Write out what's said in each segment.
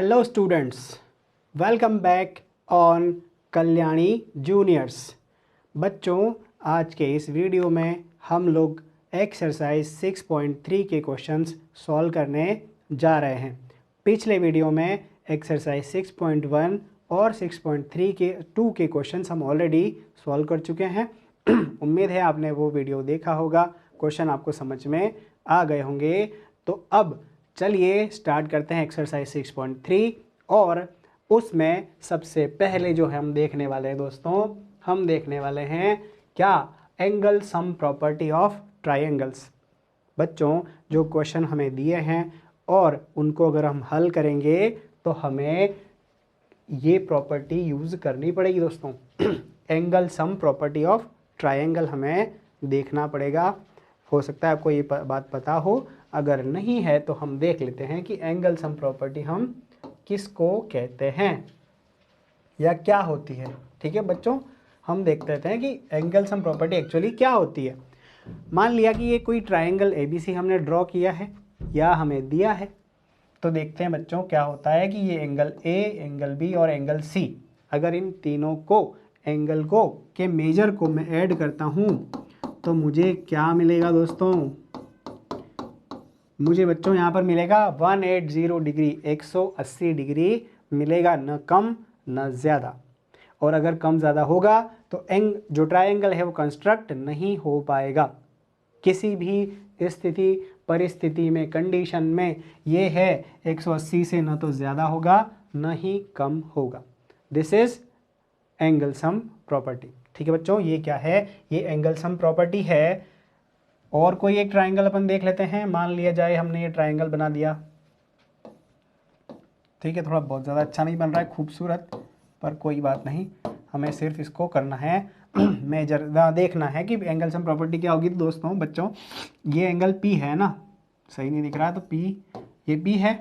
Hello students, welcome back on Kalyani juniors. बच्चों, आज के इस वीडियो में हम लोग एक्सरसाइज 6.3 के क्वेश्चंस सॉल्व करने जा रहे हैं। पिछले वीडियो में एक्सरसाइज 6.1 और 6.3 के 2 के क्वेश्चंस हम ऑलरेडी सॉल्व कर चुके हैं। उम्मीद है आपने वो वीडियो देखा होगा, क्वेश्चन आपको समझ में आ गए होंगे। तो अब चलिए स्टार्ट करते हैं एक्सरसाइज 6.3। और उसमें सबसे पहले जो हम देखने वाले हैं दोस्तों, हम देखने वाले हैं क्या, angle sum property of triangles. बच्चों, जो क्वेश्चन हमें दिए हैं और उनको अगर हम हल करेंगे तो हमें ये प्रॉपर्टी यूज़ करनी पड़ेगी दोस्तों। Angle sum property of triangle हमें देखना पड़ेगा। हो सकता है आपको ये बात पता हो, अगर नहीं है तो हम देख लेते हैं कि एंगल सम प्रॉपर्टी हम किसको कहते हैं या क्या होती है। ठीक है बच्चों, हम देख लेते हैं कि एंगल सम प्रॉपर्टी एक्चुअली क्या होती है। मान लिया कि ये कोई ट्रायंगल ABC हमने ड्रॉ किया है या हमें दिया है, तो देखते हैं बच्चों क्या होता है कि ये एंगल A, एंगल B और एंगल C, अगर इन तीनों को एंगल को के मेजर को मैं ऐड करता हूँ तो मुझे क्या मिलेगा दोस्तों। मुझे बच्चों यहाँ पर मिलेगा 180 डिग्री, 180 डिग्री मिलेगा, न कम न ज़्यादा। और अगर कम ज़्यादा होगा तो जो ट्रायंगल है वो कंस्ट्रक्ट नहीं हो पाएगा। किसी भी स्थिति परिस्थिति में, कंडीशन में ये है 180 से न तो ज़्यादा होगा न ही कम होगा। This is angle sum property. ठीक है बच्चों, ये क्या है, ये एंगल सम प्रॉपर्टी है। और कोई एक ट्रायंगल अपन देख लेते हैं। मान लिया जाए हमने ये ट्रायंगल बना दिया, ठीक है, थोड़ा बहुत ज़्यादा अच्छा नहीं बन रहा है, खूबसूरत, पर कोई बात नहीं, हमें सिर्फ इसको करना है मेजर, देखना है कि एंगल सम प्रॉपर्टी क्या होगी। तो दोस्तों बच्चों, ये एंगल P है ना, सही नहीं दिख रहा है तो P, ये P है,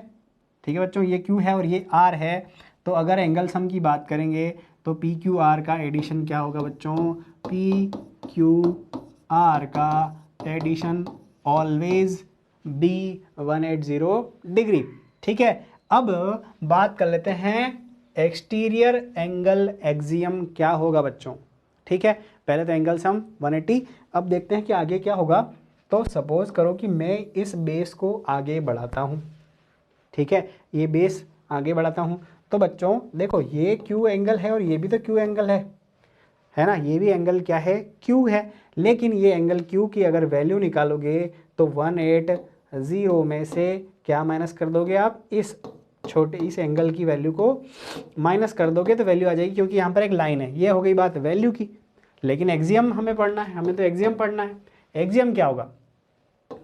ठीक है बच्चों, ये Q है और ये R है। तो अगर एंगल सम की बात करेंगे तो PQR का एडिशन क्या होगा बच्चों, PQR का एडिशन ऑलवेज बी 180 डिग्री। ठीक है, अब बात कर लेते हैं एक्सटीरियर एंगल एक्सियम क्या होगा बच्चों। ठीक है, पहले तो एंगल सम 180, अब देखते हैं कि आगे क्या होगा। तो सपोज करो कि मैं इस बेस को आगे बढ़ाता हूँ, ठीक है, ये बेस आगे बढ़ाता हूँ, तो बच्चों देखो ये Q एंगल है और ये भी तो Q एंगल है ना, ये भी एंगल क्या है, Q है। लेकिन ये एंगल Q की अगर वैल्यू निकालोगे तो 180 में से क्या माइनस कर दोगे आप, इस एंगल की वैल्यू को माइनस कर दोगे तो वैल्यू आ जाएगी, क्योंकि यहाँ पर एक लाइन है। ये हो गई बात वैल्यू की। लेकिन एक्सियम हमें पढ़ना है, हमें तो एक्सियम पढ़ना है। एक्सियम क्या होगा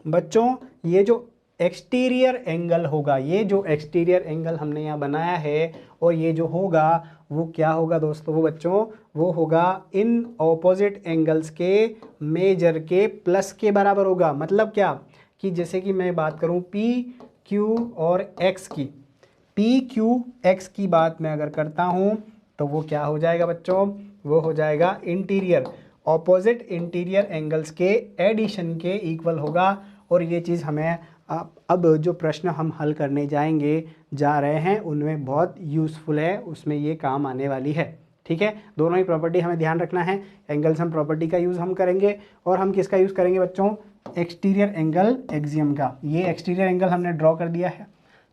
बच्चों, ये जो एक्सटीरियर एंगल होगा, ये जो एक्सटीरियर एंगल हमने यहाँ बनाया है, और ये जो होगा वो क्या होगा दोस्तों, वो बच्चों वो होगा इन ऑपोजिट एंगल्स के मेजर के प्लस के बराबर होगा। मतलब क्या, कि जैसे कि मैं बात करूँ P, Q और X की, P, Q, X की बात मैं अगर करता हूँ तो वो क्या हो जाएगा बच्चों, वो हो जाएगा इंटीरियर, ऑपोजिट इंटीरियर एंगल्स के एडिशन के इक्वल होगा। और ये चीज़ हमें अब जो प्रश्न हम हल करने जा रहे हैं उनमें बहुत यूज़फुल है, उसमें ये काम आने वाली है। ठीक है, दोनों ही प्रॉपर्टी हमें ध्यान रखना है। एंगल सम प्रॉपर्टी का यूज़ हम करेंगे और हम किसका यूज़ करेंगे बच्चों, एक्सटीरियर एंगल एक्सियम का। ये एक्सटीरियर एंगल हमने ड्रॉ कर दिया है,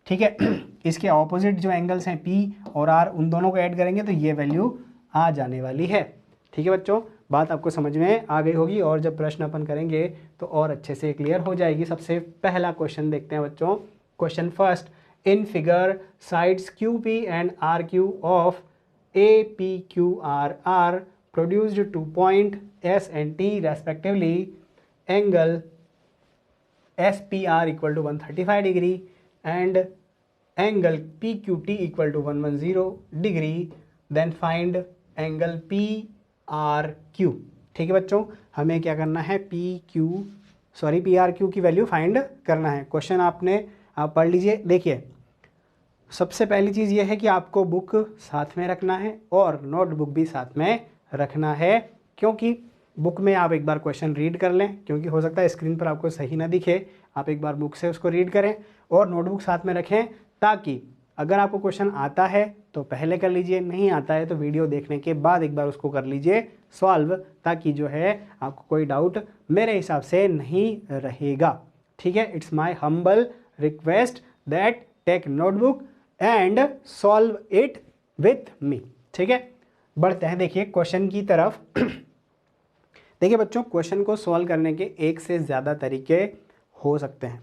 ठीक है। इसके ऑपोजिट जो एंगल्स हैं P और R, उन दोनों को ऐड करेंगे तो ये वैल्यू आ जाने वाली है। ठीक है बच्चों, बात आपको समझ में आ गई होगी, और जब प्रश्न अपन करेंगे तो और अच्छे से क्लियर हो जाएगी। सबसे पहला क्वेश्चन देखते हैं बच्चों। Question first, in figure sides QP and RQ of APQR are produced to point S and T respectively, angle SPR equal to 135 degree and angle PQT equal to 110 degree, then find angle PRQ। ठीक है बच्चों, हमें क्या करना है, PRQ की value find करना है। क्वेश्चन आप पढ़ लीजिए। देखिए, सबसे पहली चीज़ ये है कि आपको बुक साथ में रखना है और नोटबुक भी साथ में रखना है, क्योंकि बुक में आप एक बार क्वेश्चन रीड कर लें, क्योंकि हो सकता है स्क्रीन पर आपको सही ना दिखे, आप एक बार बुक से उसको रीड करें, और नोटबुक साथ में रखें ताकि अगर आपको क्वेश्चन आता है तो पहले कर लीजिए, नहीं आता है तो वीडियो देखने के बाद एक बार उसको कर लीजिए सॉल्व, ताकि जो है आपको कोई डाउट मेरे हिसाब से नहीं रहेगा। ठीक है, it's my humble request that take notebook and solve it with me. ठीक है, बढ़ते हैं देखिए क्वेश्चन की तरफ। देखिए बच्चों, क्वेश्चन को सॉल्व करने के एक से ज़्यादा तरीके हो सकते हैं,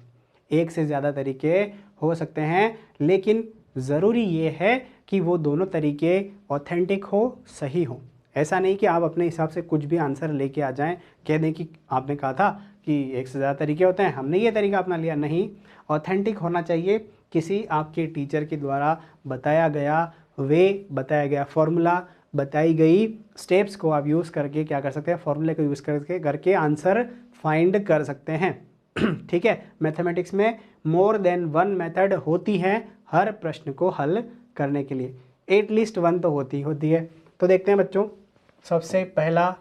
एक से ज़्यादा तरीके हो सकते हैं, लेकिन ज़रूरी ये है कि वो दोनों तरीके ऑथेंटिक हो, सही हो। ऐसा नहीं कि आप अपने हिसाब से कुछ भी आंसर लेके आ जाएं, कह दें कि आपने कहा था कि एक से ज़्यादा तरीके होते हैं, हमने ये तरीका अपना लिया। नहीं, ऑथेंटिक होना चाहिए, किसी आपके टीचर के द्वारा बताया गया वे, बताया गया फॉर्मूला, बताई गई स्टेप्स को आप यूज़ करके क्या कर सकते हैं, फॉर्मूले को यूज़ करके आंसर फाइंड कर सकते हैं। ठीक है, मैथमेटिक्स में मोर देन वन मेथड होती है हर प्रश्न को हल करने के लिए, एटलीस्ट वन तो होती है। तो देखते हैं बच्चों, सबसे पहला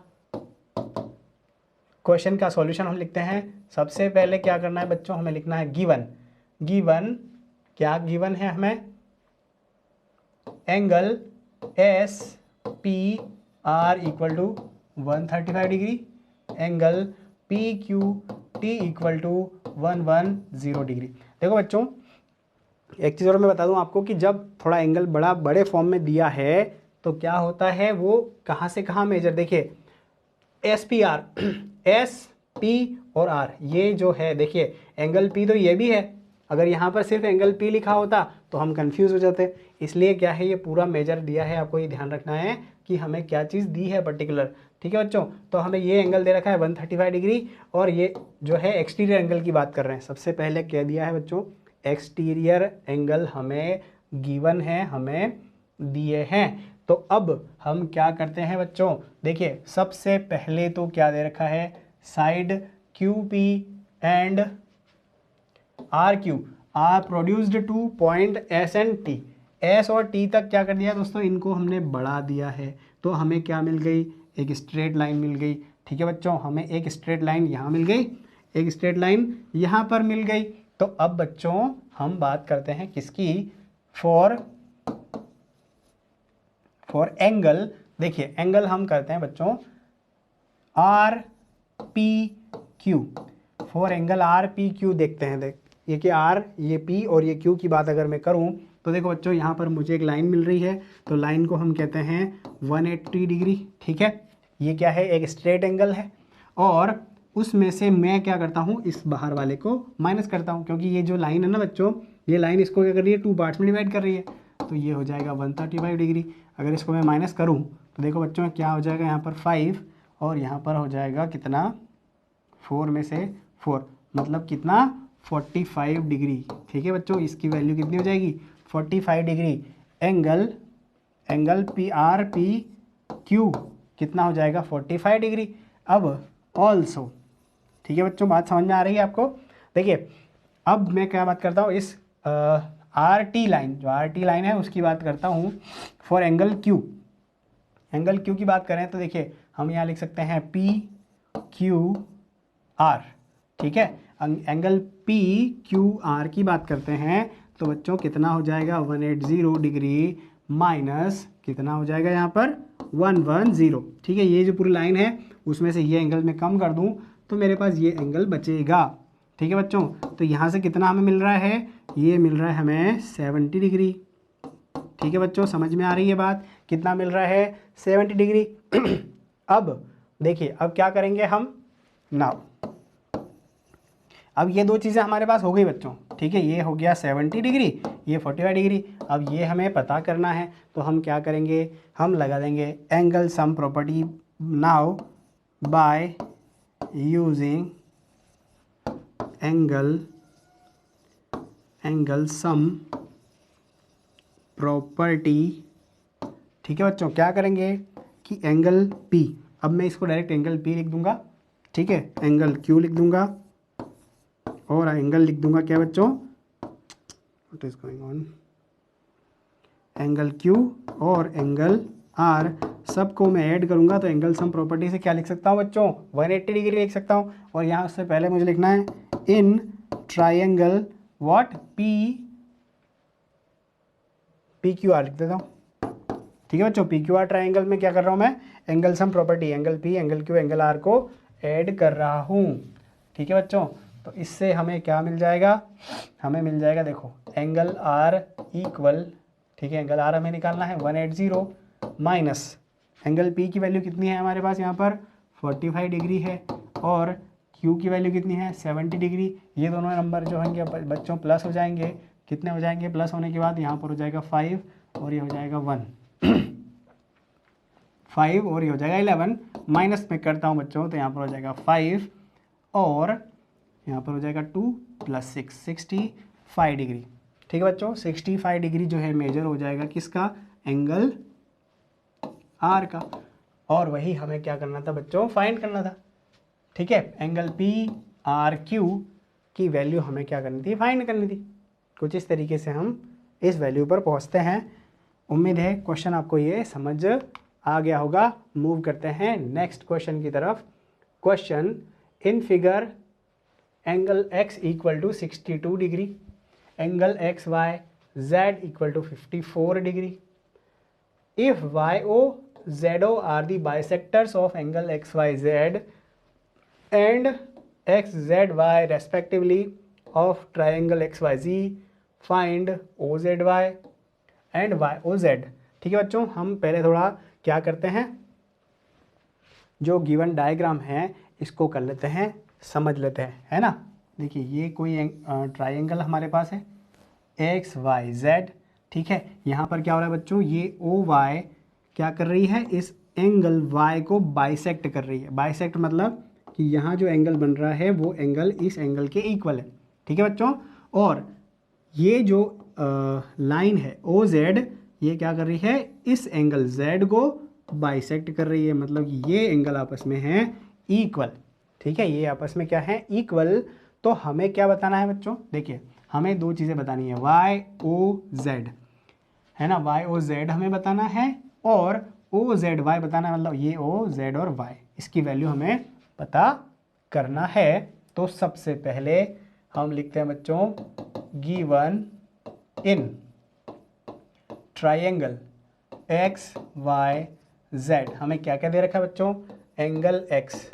क्वेश्चन का सॉल्यूशन हम लिखते हैं। सबसे पहले क्या करना है बच्चों, हमें लिखना है गिवन। क्या गिवन है हमें, angle S P R equal to 135 degree, angle P Q T equal to 110 degree. देखो बच्चों, एक चीज़ और मैं बता दूं आपको कि जब थोड़ा एंगल बड़े फॉर्म में दिया है तो क्या होता है, वो कहाँ से कहाँ मेजर, देखिए S P R, S P और आर, ये जो है देखिए एंगल पी तो ये भी है, अगर यहाँ पर सिर्फ एंगल पी लिखा होता तो हम कंफ्यूज हो जाते। इसलिए क्या है, ये पूरा मेजर दिया है, आपको ये ध्यान रखना है कि हमें क्या चीज़ दी है पर्टिकुलर। ठीक है बच्चों, तो हमें ये एंगल दे रखा है 135 डिग्री, और ये जो है एक्सटीरियर एंगल की बात कर रहे हैं। सबसे पहले कह दिया है बच्चों, एक्सटीरियर एंगल हमें गिवन है, हमें दिए हैं। तो अब हम क्या करते हैं बच्चों, देखिए सबसे पहले तो क्या दे रखा है, side Q P and R Q are produced to point S and T. S और टी तक क्या कर दिया दोस्तों, इनको हमने बढ़ा दिया है, तो हमें क्या मिल गई, एक स्ट्रेट लाइन मिल गई। ठीक है बच्चों, हमें एक स्ट्रेट लाइन यहाँ मिल गई, एक स्ट्रेट लाइन यहाँ पर मिल गई। तो अब बच्चों हम बात करते हैं किसकी, फॉर एंगल। देखिए एंगल हम करते हैं बच्चों R P Q, for angle R P Q देखते हैं। ये कि आर, ये पी और ये क्यू की बात अगर मैं करूं तो देखो बच्चों, यहाँ पर मुझे एक लाइन मिल रही है, तो लाइन को हम कहते हैं 180 डिग्री। ठीक है, ये क्या है, एक स्ट्रेट एंगल है, और उसमें से मैं क्या करता हूँ, इस बाहर वाले को माइनस करता हूँ, क्योंकि ये जो लाइन है ना बच्चों, ये लाइन इसको क्या कर रही है, 2 पार्ट्स में डिवाइड कर रही है, तो ये हो जाएगा 135 डिग्री। अगर इसको मैं माइनस करूँ तो देखो बच्चों क्या हो जाएगा, यहाँ पर 5 और यहाँ पर हो जाएगा कितना, 4 में से 4, मतलब कितना, 45 डिग्री। ठीक है बच्चों, इसकी वैल्यू कितनी हो जाएगी, 45 degree. Angle P R P Q कितना हो जाएगा, 45 डिग्री। अब ऑल्सो, ठीक है बच्चों, बात समझ में आ रही है आपको। देखिए अब मैं क्या बात करता हूँ, इस आर टी लाइन, जो आर टी लाइन है उसकी बात करता हूँ for angle Q. Angle Q की बात करें तो देखिए हम यहाँ लिख सकते हैं पी क्यू आर। ठीक है, एंगल पी क्यू आर की बात करते हैं तो बच्चों कितना हो जाएगा, 180 डिग्री माइनस कितना हो जाएगा यहाँ पर 110। ठीक है, ये जो पूरी लाइन है उसमें से ये एंगल मैं कम कर दूं तो मेरे पास ये एंगल बचेगा। ठीक है बच्चों, तो यहाँ से कितना हमें मिल रहा है, ये मिल रहा है हमें 70 डिग्री। ठीक है बच्चों, समझ में आ रही है बात, कितना मिल रहा है, 70 डिग्री। अब देखिए अब क्या करेंगे हम, नाउ अब ये दो चीज़ें हमारे पास हो गई बच्चों। ठीक है, ये हो गया 70 डिग्री, ये 45 डिग्री। अब ये हमें पता करना है तो हम क्या करेंगे, हम लगा देंगे angle sum property now by using angle sum property. ठीक है बच्चों, क्या करेंगे कि एंगल P, अब मैं इसको डायरेक्ट एंगल P लिख दूंगा। ठीक है, एंगल Q लिख दूंगा और एंगल लिख दूंगा क्या बच्चों, what is going on, angle Q और एंगल R सबको मैं ऐड करूंगा तो एंगल सम प्रॉपर्टी से क्या लिख सकता हूं बच्चों, 180 डिग्री लिख सकता हूं। और यहाँ उससे पहले मुझे लिखना है in triangle what P P Q are लिख देता हूँ। ठीक है बच्चों, पी क्यू आर ट्राइंगल में क्या कर रहा हूँ मैं, angle sum property angle P angle Q angle R को ऐड कर रहा हूँ। ठीक है बच्चों, तो इससे हमें क्या मिल जाएगा, हमें मिल जाएगा देखो एंगल आर इक्वल, ठीक है एंगल आर हमें निकालना है 180 माइनस एंगल पी की वैल्यू कितनी है हमारे पास यहाँ पर 45 डिग्री है और क्यू की वैल्यू कितनी है 70 डिग्री। ये दोनों नंबर जो होंगे बच्चों प्लस हो जाएंगे, कितने हो जाएंगे, प्लस होने के बाद यहाँ पर हो जाएगा 5 और ये हो जाएगा 1 5 और ये हो जाएगा 11, माइनस में करता हूँ बच्चों तो यहाँ पर हो जाएगा 5 और यहाँ पर हो जाएगा 2 + 6 65 डिग्री। ठीक है बच्चों, 65 डिग्री जो है मेजर हो जाएगा किसका, एंगल आर का। और वही हमें क्या करना था बच्चों, फाइंड करना था। ठीक है, एंगल पी आर क्यू की वैल्यू हमें क्या करनी थी, फाइंड करनी थी। कुछ इस तरीके से हम इस वैल्यू पर पहुंचते हैं। उम्मीद है क्वेश्चन आपको ये समझ आ गया होगा। मूव करते हैं नेक्स्ट क्वेश्चन की तरफ। Question, in figure angle x equal to 62 degree, angle X Y Z equal to 54 degree. If Y O Z O are the bisectors of angle X Y Z and X Z Y respectively of triangle X Y G, find O Z Y and Y O Z. ठीक है बच्चों, हम पहले थोड़ा क्या करते हैं, जो गिवन डायग्राम है इसको कर लेते हैं, समझ लेते हैं, है ना। देखिए ये कोई ट्राइंगल हमारे पास है एक्स वाई जेड। ठीक है, यहाँ पर क्या हो रहा है बच्चों, ये ओ वाई क्या कर रही है, इस एंगल वाई को बाइसेक्ट कर रही है। बाइसेक्ट मतलब कि यहाँ जो एंगल बन रहा है वो एंगल इस एंगल के इक्वल है। ठीक है बच्चों, और ये जो लाइन है ओ जेड, ये क्या कर रही है, इस एंगल जेड को बाइसेक्ट कर रही है, मतलब कि ये एंगल आपस में है इक्वल। ठीक है, ये आपस में क्या है, इक्वल। तो हमें क्या बताना है बच्चों, देखिए हमें दो चीज़ें बतानी है, वाई ओ जेड, है ना, वाई ओ जेड हमें बताना है और ओ जेड वाई बताना है, मतलब ये ओ जेड और वाई, इसकी वैल्यू हमें पता करना है। तो सबसे पहले हम लिखते हैं बच्चों, given in triangle X Y Z, हमें क्या क्या दे रखा है बच्चों, एंगल एक्स,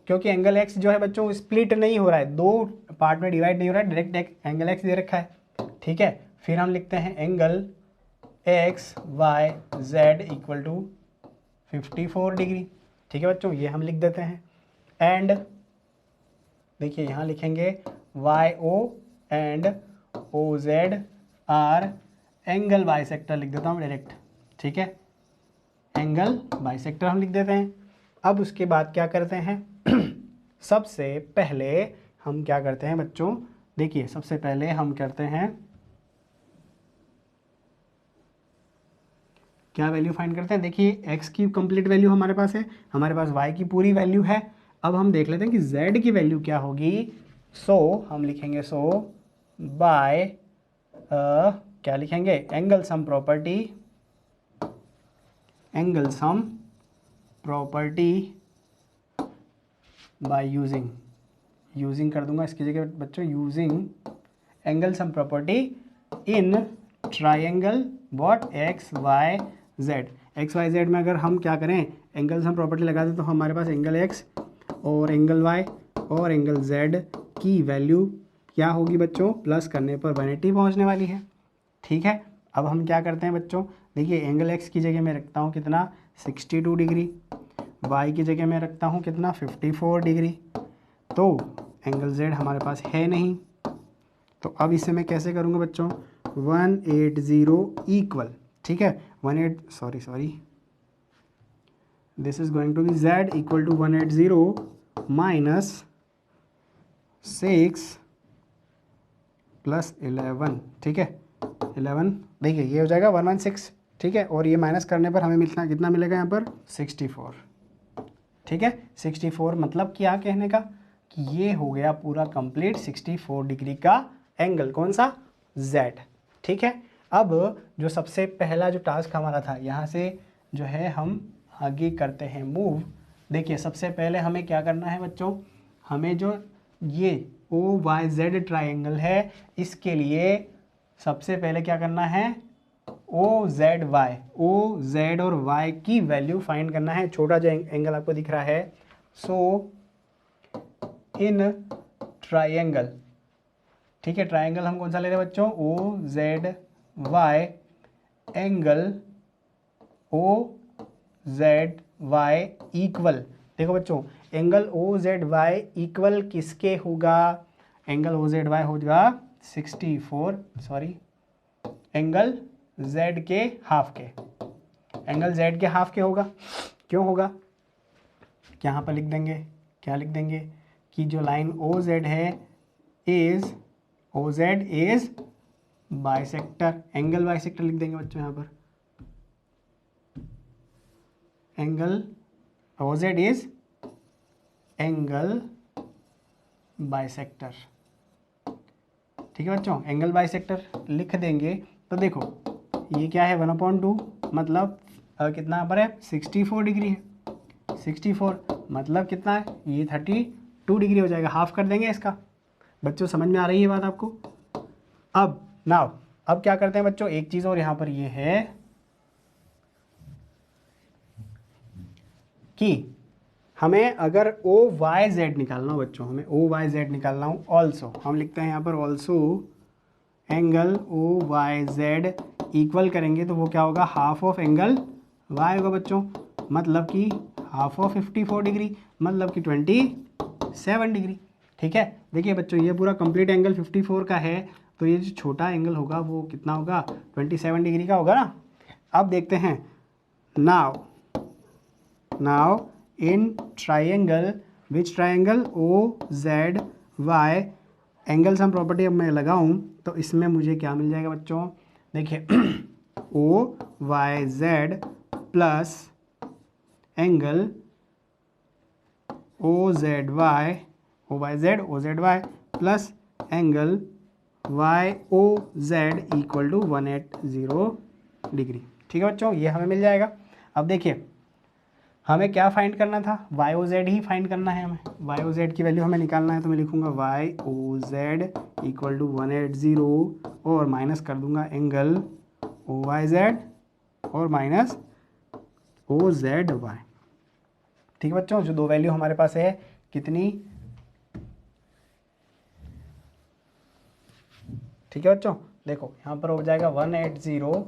क्योंकि एंगल एक्स जो है बच्चों स्प्लिट नहीं हो रहा है, दो पार्ट में डिवाइड नहीं हो रहा है, डायरेक्ट एक एंगल एक्स दे रखा है। ठीक है, फिर हम लिखते हैं angle X Y Z equal to 54 degree. ठीक है बच्चों, ये हम लिख देते हैं। एंड देखिए यहाँ लिखेंगे Y O and O Z are angle bisector, लिख देता हूँ डायरेक्ट। ठीक है, एंगल बाइसेक्टर हम लिख देते हैं। अब उसके बाद क्या करते हैं सबसे पहले हम क्या करते हैं बच्चों, देखिए सबसे पहले हम करते हैं क्या वैल्यू फाइंड करते हैं। देखिए x की कंप्लीट वैल्यू हमारे पास है, हमारे पास y की पूरी वैल्यू है। अब हम देख लेते हैं कि z की वैल्यू क्या होगी। हम लिखेंगे बाय क्या लिखेंगे, angle sum property, angle sum property by using कर दूंगा इसकी जगह बच्चों, using angle sum property in triangle what X Y Z. X Y Z में अगर हम क्या करें, एंगल सम प्रॉपर्टी लगा दें तो हमारे पास एंगल एक्स और एंगल वाई और एंगल जेड की वैल्यू क्या होगी बच्चों, प्लस करने पर 180 पहुंचने वाली है। ठीक है, अब हम क्या करते हैं बच्चों, देखिए एंगल एक्स की जगह मैं रखता हूँ कितना 62 डिग्री, वाई की जगह मैं रखता हूँ कितना 54 डिग्री। तो एंगल जेड हमारे पास है नहीं, तो अब इसे मैं कैसे करूँगा बच्चों, 180 इक्वल, ठीक है, this is going to be z equal to 180 minus 6 plus 11। ठीक है, 11, देखिए ये हो जाएगा 116। ठीक है, और ये माइनस करने पर हमें मिलना कितना मिलेगा यहाँ पर 64। ठीक है, 64 मतलब क्या कहने का कि ये हो गया पूरा कंप्लीट 64 डिग्री का एंगल, कौन सा, Z। ठीक है, अब जो सबसे पहला जो टास्क हमारा था, यहाँ से जो है हम आगे करते हैं मूव। देखिए सबसे पहले हमें क्या करना है बच्चों, हमें जो ये OYZ ट्राइंगल है इसके लिए सबसे पहले क्या करना है, ओ जेड और वाई की वैल्यू फाइंड करना है। छोटा जो एंगल आपको दिख रहा है, सो इन ट्राइंगल, ठीक है, ट्राइंगल हम कौन सा ले रहे हैं बच्चों, O Z Y angle O Z Y equal, देखो बच्चों angle O Z Y equal किसके होगा, एंगल ओ जेड वाई होगा 64, सॉरी एंगल जेड के हाफ के, एंगल जेड के हाफ के होगा। क्यों होगा, यहाँ पर लिख देंगे, क्या लिख देंगे कि जो लाइन ओ जेड है is, O Z is bisector, angle bisector लिख देंगे बच्चों यहाँ पर, angle O Z is angle bisector, ठीक है बच्चों, एंगल बाइसेक्टर लिख देंगे। तो देखो ये क्या है 1/2, मतलब कितना यहाँ पर है 64 डिग्री है, 64 मतलब कितना है, ये 32 डिग्री हो जाएगा, हाफ कर देंगे इसका। बच्चों समझ में आ रही है बात आपको। अब नाउ अब क्या करते हैं बच्चों, एक चीज़ और यहाँ पर ये है कि हमें अगर ओ वाई जेड निकालना हो बच्चों, हमें ओ वाई जेड निकालना हो, ऑल्सो हम लिखते हैं यहाँ पर also angle O Y Z equal करेंगे तो वो क्या होगा, हाफ ऑफ एंगल वाई होगा बच्चों, मतलब कि हाफ ऑफ 54 डिग्री, मतलब कि 27 डिग्री, ठीक है। देखिए बच्चों ये पूरा कंप्लीट एंगल 54 का है, तो ये जो छोटा एंगल होगा वो कितना होगा, 27 डिग्री का होगा ना। अब देखते हैं now in triangle, which triangle O Z Y, angle sum property अब मैं लगाऊं तो इसमें मुझे क्या मिल जाएगा बच्चों, देखिए O Y Z plus angle O Z Y, O Y Z plus angle Y O Z equal to 180 degree, ठीक है बच्चों, ये हमें मिल जाएगा। अब देखिए हमें क्या फाइंड करना था, वाई ओ जेड ही फाइंड करना है, हमें वाई ओ जेड की वैल्यू हमें निकालना है, तो मैं लिखूंगा Y O Z equal to 180 और माइनस कर दूंगा एंगल ओ वाई जेड और माइनस ओ जेड वाई, ठीक है बच्चों। जो दो वैल्यू हमारे पास है कितनी, ठीक है बच्चों, देखो यहाँ पर हो जाएगा 180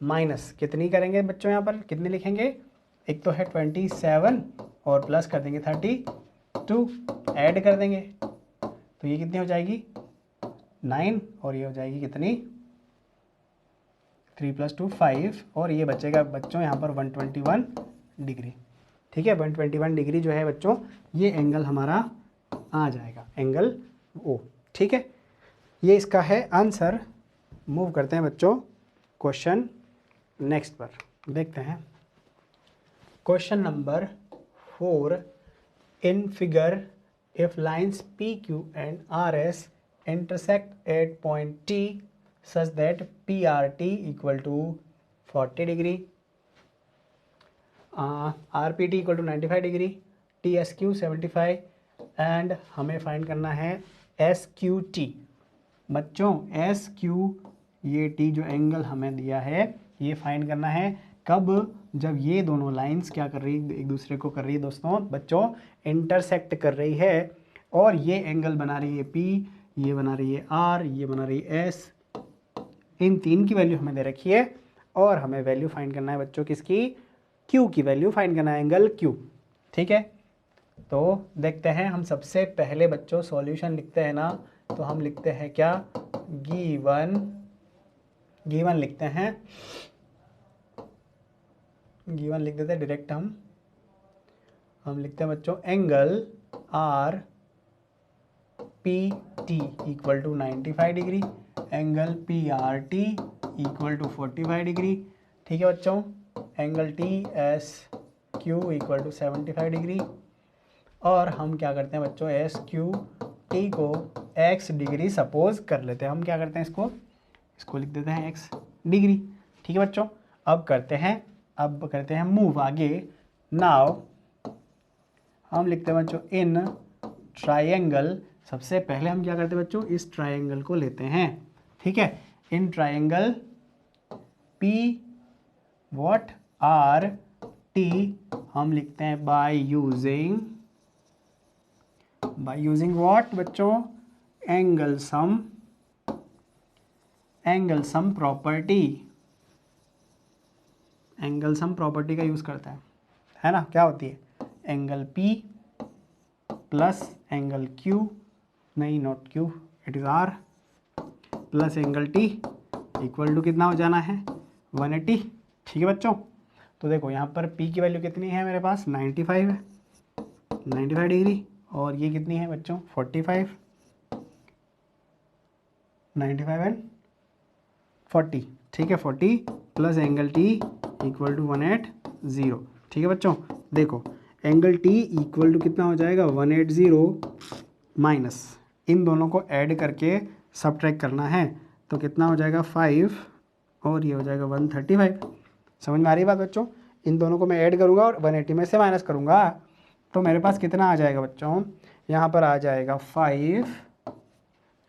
माइनस कितनी करेंगे बच्चों, यहाँ पर कितने लिखेंगे, एक तो है 27 और प्लस कर देंगे 32, ऐड कर देंगे तो ये कितनी हो जाएगी 9 और ये हो जाएगी कितनी 3 + 2 5 और ये बचेगा बच्चों यहाँ पर 121 डिग्री, ठीक है। 121 डिग्री जो है बच्चों ये एंगल हमारा आ जाएगा, एंगल ओ, ठीक है। ये इसका है आंसर। मूव करते हैं बच्चों क्वेश्चन नेक्स्ट पर, देखते हैं question number 4। In figure if lines PQ and RS intersect at point T such that PRT equal to 40 degree, RPT equal to 95 degree, TSQ 75 and हमें फाइंड करना है SQT। बच्चों SQ ये T जो angle हमें दिया है ये फाइंड करना है कब, जब ये दोनों लाइंस क्या कर रही है, एक दूसरे को कर रही है दोस्तों बच्चों इंटरसेक्ट कर रही है और ये एंगल बना रही है P, ये बना रही है R, ये बना रही है S, इन तीन की वैल्यू हमें दे रखी है और हमें वैल्यू फाइंड करना है बच्चों किसकी, Q की वैल्यू फाइंड करना है, एंगल Q, ठीक है। तो देखते हैं हम सबसे पहले बच्चों सॉल्यूशन लिखते हैं ना, तो हम लिखते हैं क्या, गिवन लिखते हैं, गिवन लिख देते हैं डायरेक्ट, हम लिखते हैं बच्चों angle R P T equal to 95 degree, angle P R T equal to 45 degree, ठीक है बच्चों, angle T S Q equal to 75 degree, और हम क्या करते हैं बच्चों एस क्यू टी को x डिग्री सपोज कर लेते हैं, हम क्या करते हैं इसको लिख देते हैं x डिग्री, ठीक है बच्चों। अब करते हैं मूव आगे। नाउ हम लिखते हैं बच्चों इन ट्राइंगल, सबसे पहले हम क्या करते हैं बच्चों इस ट्राइंगल को लेते हैं, ठीक है। In triangle P what are T हम लिखते हैं बाय यूजिंग व्हाट बच्चों, एंगल सम प्रॉपर्टी का यूज करते है ना। क्या होती है, angle P plus angle Q, नहीं not Q, it is R, plus angle T equal to कितना हो जाना है 180। ठीक है बच्चों, तो देखो यहाँ पर P की वैल्यू कितनी है मेरे पास 95 है, 95 डिग्री, और ये कितनी है बच्चों 45, 95 एंड 40। ठीक है, 40 plus angle T equal to 180। ठीक है बच्चों, देखो एंगल T इक्वल टू कितना हो जाएगा 180 माइनस इन दोनों को ऐड करके सब्ट्रैक्ट करना है, तो कितना हो जाएगा 5 और ये हो जाएगा 135। समझ में आ रही बात बच्चों, इन दोनों को मैं ऐड करूँगा और 180 में से माइनस करूँगा, तो मेरे पास कितना आ जाएगा बच्चों, यहाँ पर आ जाएगा 5,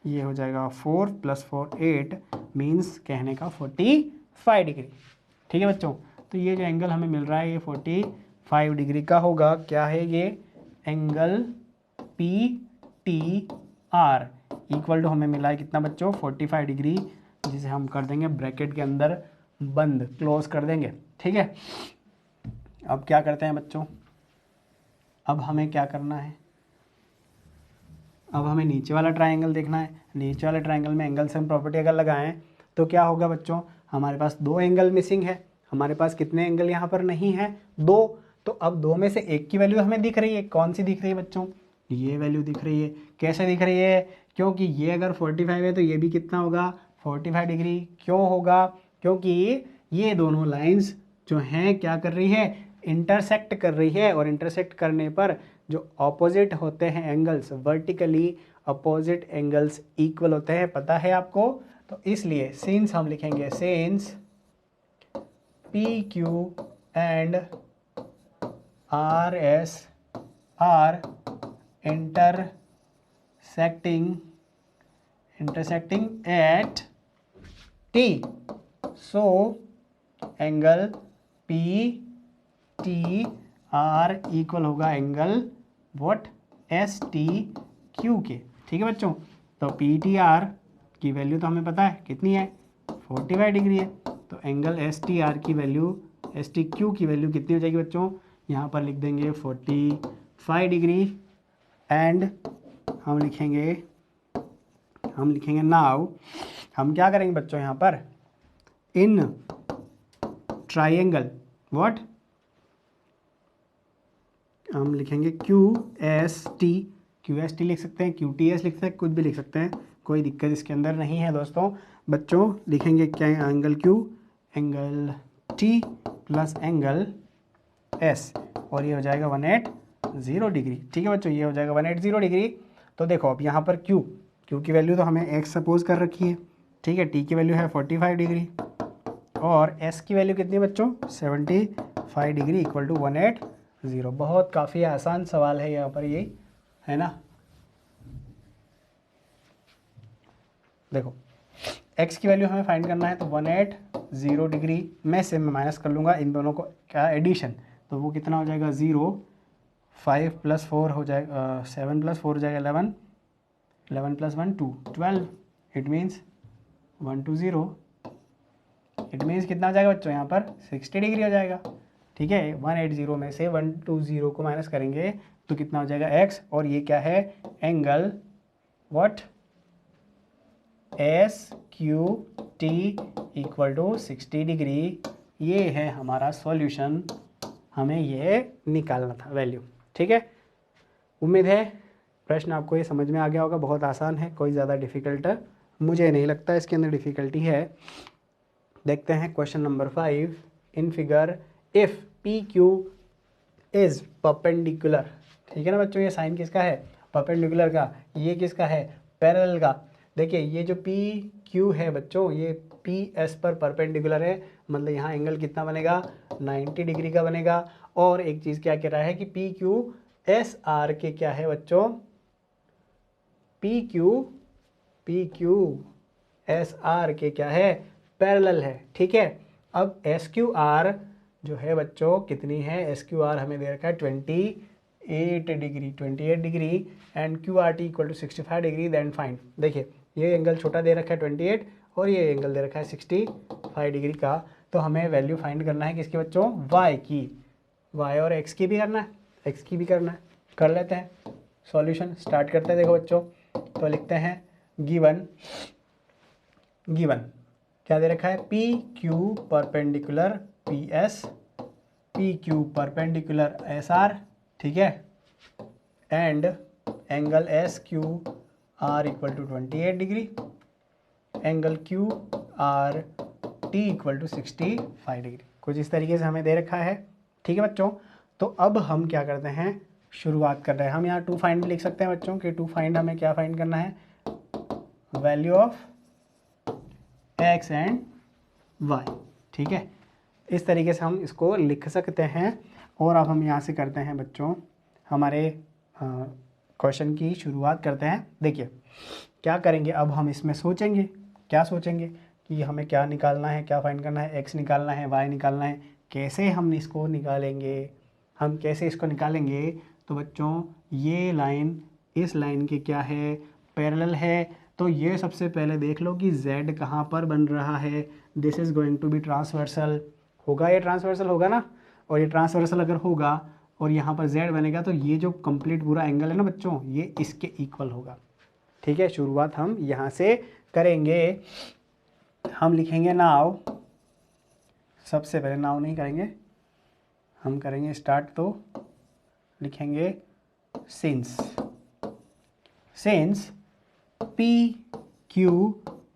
ये हो जाएगा 4 प्लस 4 8, मीन्स कहने का 45 डिग्री। ठीक है बच्चों, तो ये जो एंगल हमें मिल रहा है ये 45 डिग्री का होगा। क्या है ये, एंगल PTR इक्वल टू हमें मिला है कितना बच्चों 45 डिग्री, जिसे हम कर देंगे ब्रैकेट के अंदर बंद, क्लोज कर देंगे। ठीक है, अब क्या करते हैं बच्चों, अब हमें क्या करना है, अब हमें नीचे वाला ट्रायंगल देखना है। नीचे वाले ट्रायंगल में एंगल सम प्रॉपर्टी अगर लगाएं तो क्या होगा बच्चों, हमारे पास 2 एंगल मिसिंग है, हमारे पास कितने एंगल यहाँ पर नहीं है 2, तो अब 2 में से एक की वैल्यू हमें दिख रही है, कौन सी दिख रही है बच्चों, ये वैल्यू दिख रही है। कैसे दिख रही है, क्योंकि ये अगर 45 है तो ये भी कितना होगा 45 डिग्री। क्यों होगा, क्योंकि ये दोनों लाइंस जो हैं क्या कर रही है, इंटरसेक्ट कर रही है, और इंटरसेक्ट करने पर जो ऑपोजिट होते हैं angles, vertically opposite angles equal होते हैं, पता है आपको। तो इसलिए सिंस हम लिखेंगे since PQ and RS are intersecting at T, so angle PTR equal होगा एंगल व्हाट STQ के। ठीक है बच्चों, तो PTR की वैल्यू तो हमें पता है कितनी है 45 डिग्री है, तो एंगल STR की वैल्यू STQ की वैल्यू कितनी हो जाएगी बच्चों, यहाँ पर लिख देंगे 45 डिग्री, एंड हम लिखेंगे नाउ, हम क्या करेंगे बच्चों यहाँ पर इन ट्राइंगल व्हाट, हम लिखेंगे QST लिख सकते हैं, QTS लिख सकते हैं, कुछ भी लिख सकते हैं, कोई दिक्कत इसके अंदर नहीं है दोस्तों। बच्चों लिखेंगे क्या, angle Q angle T plus angle S, और ये हो जाएगा 180 डिग्री। ठीक है बच्चों, ये हो जाएगा 180 डिग्री। तो देखो अब यहाँ पर Q की वैल्यू तो हमें x सपोज कर रखी है, ठीक है, T की वैल्यू है 45 डिग्री, और S की वैल्यू कितनी है बच्चों 75 डिग्री इक्वल टू 180। बहुत काफ़ी आसान सवाल है यहाँ पर, ये है ना। देखो x की वैल्यू हमें फाइंड करना है, तो 180 डिग्री में से मैं माइनस कर लूँगा इन दोनों को क्या एडिशन, तो वो कितना हो जाएगा 0, 5 प्लस 4 हो जाएगा 7 प्लस 4 हो जाएगा 11, 11 plus 1 2 12, it means 120, it means कितना हो जाएगा बच्चों यहाँ पर 60 डिग्री हो जाएगा। ठीक है, 180 में से 120 को माइनस करेंगे तो कितना हो जाएगा x, और ये क्या है angle what SQT equal to 60 degree. ये है हमारा सॉल्यूशन, हमें ये निकालना था वैल्यू। ठीक है, उम्मीद है प्रश्न आपको ये समझ में आ गया होगा, बहुत आसान है, कोई ज़्यादा डिफ़िकल्ट मुझे नहीं लगता इसके अंदर डिफ़िकल्टी है। देखते हैं question number 5, in figure if PQ is perpendicular. ठीक है ना बच्चों, ये साइन किसका है परपेंडिकुलर का, ये किसका है पैरेलल का। देखिए ये जो PQ है बच्चों, ये PS पर परपेंडिकुलर है, मतलब यहाँ एंगल कितना बनेगा 90 डिग्री का बनेगा। और एक चीज़ क्या कह रहा है कि PQ SR के क्या है बच्चों, PQ SR के क्या है पैरेलल है। ठीक है, अब एस क्यू आर जो है बच्चों कितनी है, एस क्यू आर हमें दे रखा है 28 degree and Q R T equal to 65 degree, then find. देखिए ये एंगल छोटा दे रखा है 28 और ये एंगल दे रखा है 65 डिग्री का। तो हमें वैल्यू फाइंड करना है किसकी बच्चों, वाई की। वाई और एक्स की भी करना है, एक्स की भी करना है, कर लेते हैं। सॉल्यूशन स्टार्ट करते हैं। देखो बच्चों तो लिखते हैं गिवन क्या दे रखा है, P Q perpendicular P S, P Q perpendicular S R, ठीक है, and angle S Q R equal to 28 degree, angle Q R T equal to 65 degree. कुछ इस तरीके से हमें दे रखा है, ठीक है बच्चों। तो अब हम क्या करते हैं, शुरुआत कर रहे हैं। हम यहाँ टू फाइंड लिख सकते हैं बच्चों कि टू फाइंड हमें क्या फाइंड करना है, value of X and Y, ठीक है। इस तरीके से हम इसको लिख सकते हैं। और अब हम यहाँ से करते हैं बच्चों हमारे क्वेश्चन की शुरुआत करते हैं। देखिए क्या करेंगे, अब हम इसमें सोचेंगे, क्या सोचेंगे कि हमें क्या निकालना है, क्या फाइंड करना है, एक्स निकालना है, वाई निकालना है, कैसे हम इसको निकालेंगे, हम कैसे इसको निकालेंगे। तो बच्चों ये लाइन इस लाइन के क्या है, पैरेलल है। तो ये सबसे पहले देख लो कि z कहाँ पर बन रहा है, this is going to be transversal, होगा ये ट्रांसवर्सल होगा ना। और ये ट्रांसवर्सल अगर होगा और यहाँ पर z बनेगा तो ये जो कंप्लीट पूरा एंगल है ना बच्चों, ये इसके इक्वल होगा, ठीक है। शुरुआत हम यहाँ से करेंगे। हम लिखेंगे नाउ, सबसे पहले नाउ नहीं करेंगे, हम करेंगे स्टार्ट, तो लिखेंगे सिंस पी क्यू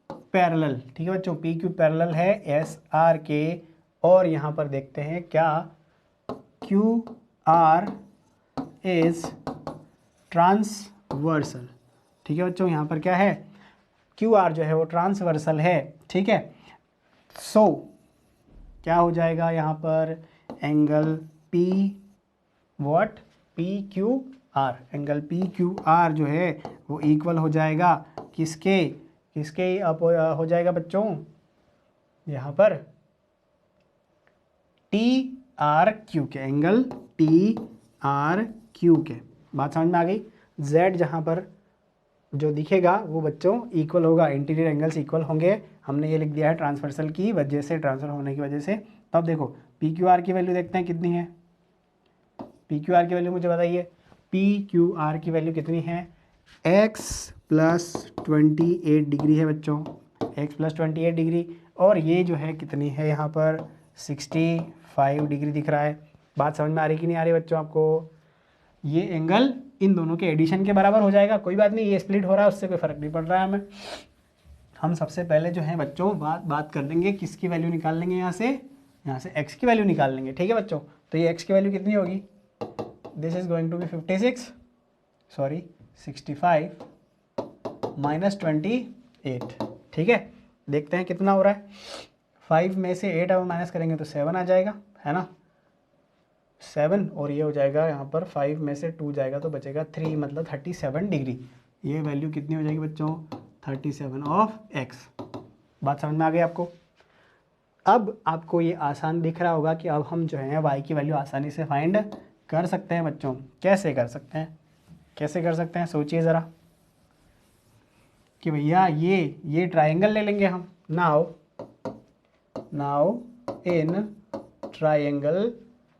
पैरेलल, ठीक है बच्चों, पी क्यू पैरेलल है एस आर के। और यहाँ पर देखते हैं क्या, क्यू आर इज ट्रांसवर्सल, ठीक है बच्चों। यहाँ पर क्या है, क्यू आर जो है वो ट्रांसवर्सल है, ठीक है। सो क्या हो जाएगा यहाँ पर, angle P what, P Q are, angle P Q are जो है वो इक्वल हो जाएगा किसके, किसके अब हो जाएगा बच्चों, यहाँ पर टी आर क्यू के, एंगल टी आर क्यू के। बात समझ में आ गई। z जहाँ पर जो दिखेगा वो बच्चों इक्वल होगा, इंटीरियर एंगल्स इक्वल होंगे। हमने ये लिख दिया है ट्रांसवर्सल की वजह से, ट्रांसफर होने की वजह से। तब देखो पी क्यू आर की वैल्यू देखते हैं कितनी है, पी क्यू आर की वैल्यू मुझे बताइए, पी क्यू आर की वैल्यू कितनी है, x प्लस 28 डिग्री है बच्चों, x प्लस 28 डिग्री। और ये जो है कितनी है यहाँ पर 65 डिग्री दिख रहा है। बात समझ में आ रही कि नहीं आ रही बच्चों आपको। ये एंगल इन दोनों के एडिशन के बराबर हो जाएगा, कोई बात नहीं, ये स्प्लिट हो रहा है उससे कोई फर्क नहीं पड़ रहा है हमें। हम सबसे पहले जो है बच्चों बात कर देंगे किसकी वैल्यू निकाल लेंगे, यहाँ से x की वैल्यू निकाल लेंगे, ठीक है बच्चों। तो ये x की वैल्यू कितनी होगी, this is going to be 65 minus 28, ठीक है। देखते हैं कितना हो रहा है, 5 में से 8 अब माइनस करेंगे तो 7 आ जाएगा, है ना, 7। और ये हो जाएगा यहाँ पर 5 में से 2 जाएगा तो बचेगा 3, मतलब 37 डिग्री। ये वैल्यू कितनी हो जाएगी बच्चों, 37 ऑफ x। बात समझ में आ गई आपको। अब आपको ये आसान दिख रहा होगा कि अब हम जो है y की वैल्यू आसानी से फाइंड कर सकते हैं बच्चों। कैसे कर सकते हैं, कैसे कर सकते हैं, सोचिए ज़रा कि भैया ये ट्राइंगल ले लेंगे हम। Now in triangle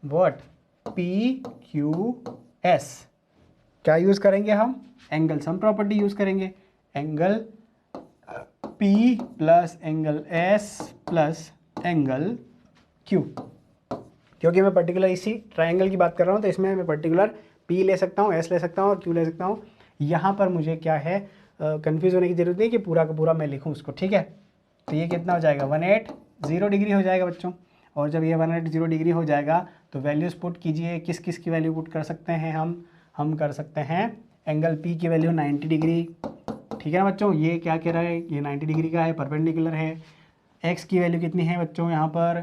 what, P Q S, क्या यूज़ करेंगे हम, एंगल सम प्रॉपर्टी यूज़ करेंगे। Angle P plus angle S plus angle Q, क्योंकि मैं पर्टिकुलर इसी ट्राइंगल की बात कर रहा हूँ तो इसमें मैं पर्टिकुलर P ले सकता हूँ, S ले सकता हूँ और Q ले सकता हूँ। यहाँ पर मुझे क्या है, कंफ्यूज होने की ज़रूरत नहीं कि पूरा का पूरा मैं लिखूँ उसको, ठीक है। तो ये कितना हो जाएगा, 180 डिग्री हो जाएगा बच्चों। और जब ये 180 डिग्री हो जाएगा तो वैल्यूज़ पुट कीजिए, किस किस की वैल्यू पुट कर सकते हैं हम कर सकते हैं एंगल P की वैल्यू 90 डिग्री, ठीक है ना बच्चों। ये क्या कह रहा है, ये 90 डिग्री का है, परपेंडिकुलर है। x की वैल्यू कितनी है बच्चों यहाँ पर,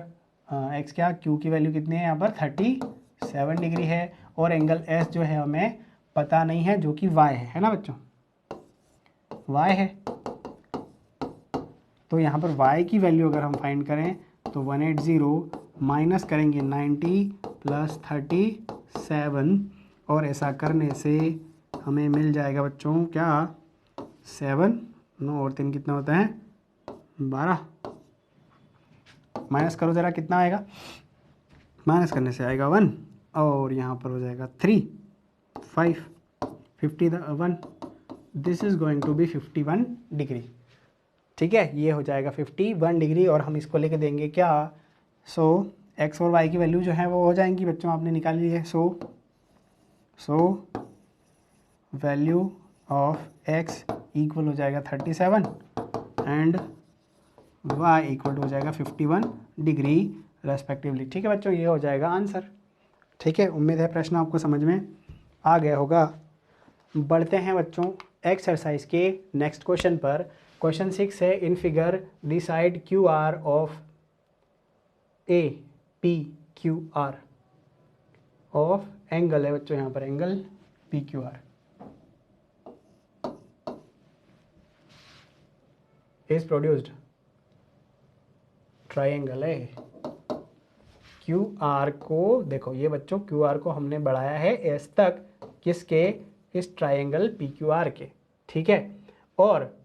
x क्या, q की वैल्यू कितनी है यहाँ पर 37 डिग्री है। और एंगल s जो है हमें पता नहीं है, जो कि y है ना बच्चों, y है। तो यहाँ पर y की वैल्यू अगर हम फाइंड करें तो 180 माइनस करेंगे 90 प्लस 37 और ऐसा करने से हमें मिल जाएगा बच्चों क्या 7, 9 और 3 कितना होता है 12। माइनस करो ज़रा कितना आएगा, माइनस करने से आएगा 1 और यहाँ पर हो जाएगा 3, 5, 51, this is going to be 51 degree. ठीक है, ये हो जाएगा 51 डिग्री और हम इसको लेके देंगे क्या, सो एक्स और वाई की वैल्यू जो है वो हो जाएंगी बच्चों, आपने निकाल ली है। So value of x equal हो जाएगा 37 एंड y इक्वल हो जाएगा 51 डिग्री रेस्पेक्टिवली। ठीक है बच्चों, ये हो जाएगा आंसर। ठीक है, उम्मीद है प्रश्न आपको समझ में आ गया होगा। बढ़ते हैं बच्चों एक्सरसाइज के नेक्स्ट क्वेश्चन पर। क्वेश्चन 6 है, in figure decide Q R of A P Q are of angle है बच्चों, यहाँ पर angle P Q R is produced, triangle है क्यू आर को, देखो ये बच्चों क्यू आर को हमने बढ़ाया है एस तक, किसके, इस ट्राइंगल पी क्यू आर के। ठीक है, और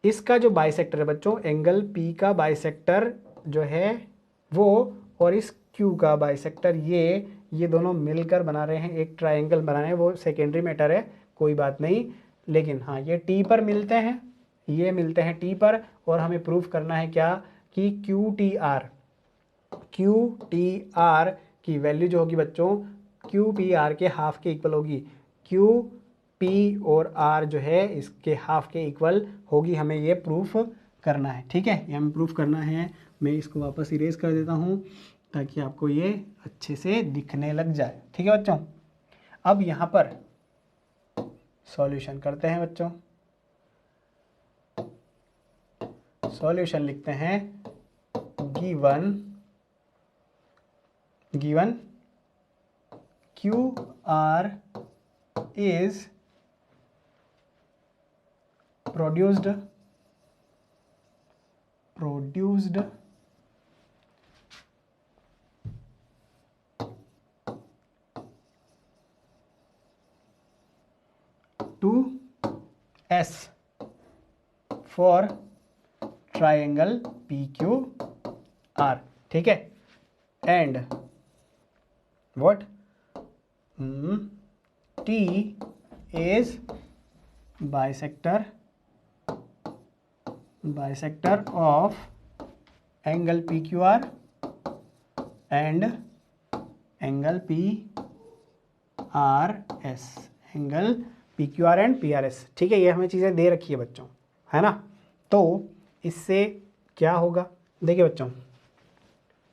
इसका जो बाइसेक्टर है बच्चों, एंगल पी का बाइसेक्टर जो है वो, और इस क्यू का बाइसेक्टर ये दोनों मिलकर बना रहे हैं एक ट्राइंगल बना रहे हैं। वो सेकेंडरी मैटर है, कोई बात नहीं, लेकिन हाँ ये टी पर मिलते हैं, ये मिलते हैं टी पर, और हमें प्रूफ करना है क्या कि क्यू टी आर की वैल्यू जो होगी बच्चों क्यू पी आर के हाफ के इक्वल होगी। क्यू पी और आर जो है इसके हाफ के इक्वल होगी, हमें ये प्रूफ करना है। ठीक है, ये हमें प्रूफ करना है। मैं इसको वापस इरेज कर देता हूँ ताकि आपको ये अच्छे से दिखने लग जाए। ठीक है बच्चों, अब यहाँ पर सॉल्यूशन करते हैं बच्चों। सॉल्यूशन लिखते हैं, given Q R is produced to S for triangle P Q R. ठीक है, and what T is bisector of angle P Q R and angle P R S, angle P Q R and P R S. ठीक है, ये हमें चीज़ें दे रखी है बच्चों, है ना। तो इससे क्या होगा, देखिए बच्चों,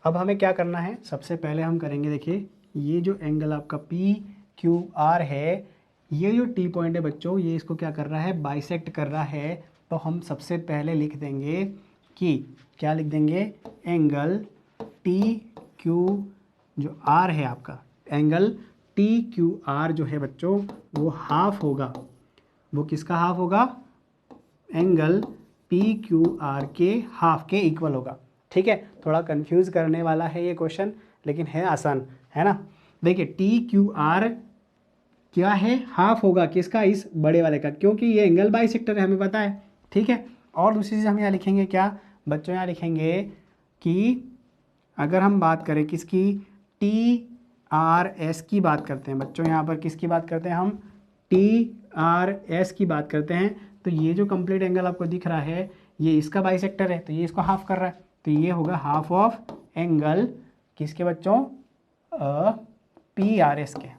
अब हमें क्या करना है, सबसे पहले हम करेंगे, देखिए ये जो एंगल आपका पी क्यू आर है, ये जो टी पॉइंट है बच्चों, ये इसको क्या कर रहा है, बाइसेक्ट कर रहा है। तो हम सबसे पहले लिख देंगे कि क्या लिख देंगे, एंगल टी क्यू जो आर है आपका, एंगल टी क्यू आर जो है बच्चों वो हाफ होगा, वो किसका हाफ होगा, एंगल पी क्यू आर के हाफ के इक्वल होगा। ठीक है, थोड़ा कंफ्यूज करने वाला है ये क्वेश्चन, लेकिन है आसान, है ना। देखिए टी क्यू आर क्या है, हाफ होगा किसका, इस बड़े वाले का, क्योंकि ये एंगल बाइसेक्टर है, हमें पता है। ठीक है, और दूसरी चीज़ हम यहाँ लिखेंगे क्या बच्चों, यहाँ लिखेंगे कि अगर हम बात करें किसकी, टी आर एस की बात करते हैं बच्चों, यहाँ पर किसकी बात करते हैं हम, टी आर एस की बात करते हैं। तो ये जो कंप्लीट एंगल आपको दिख रहा है ये इसका बाइसेक्टर है, तो ये इसको हाफ कर रहा है, तो ये होगा हाफ ऑफ एंगल किसके बच्चों, पी आर एस के।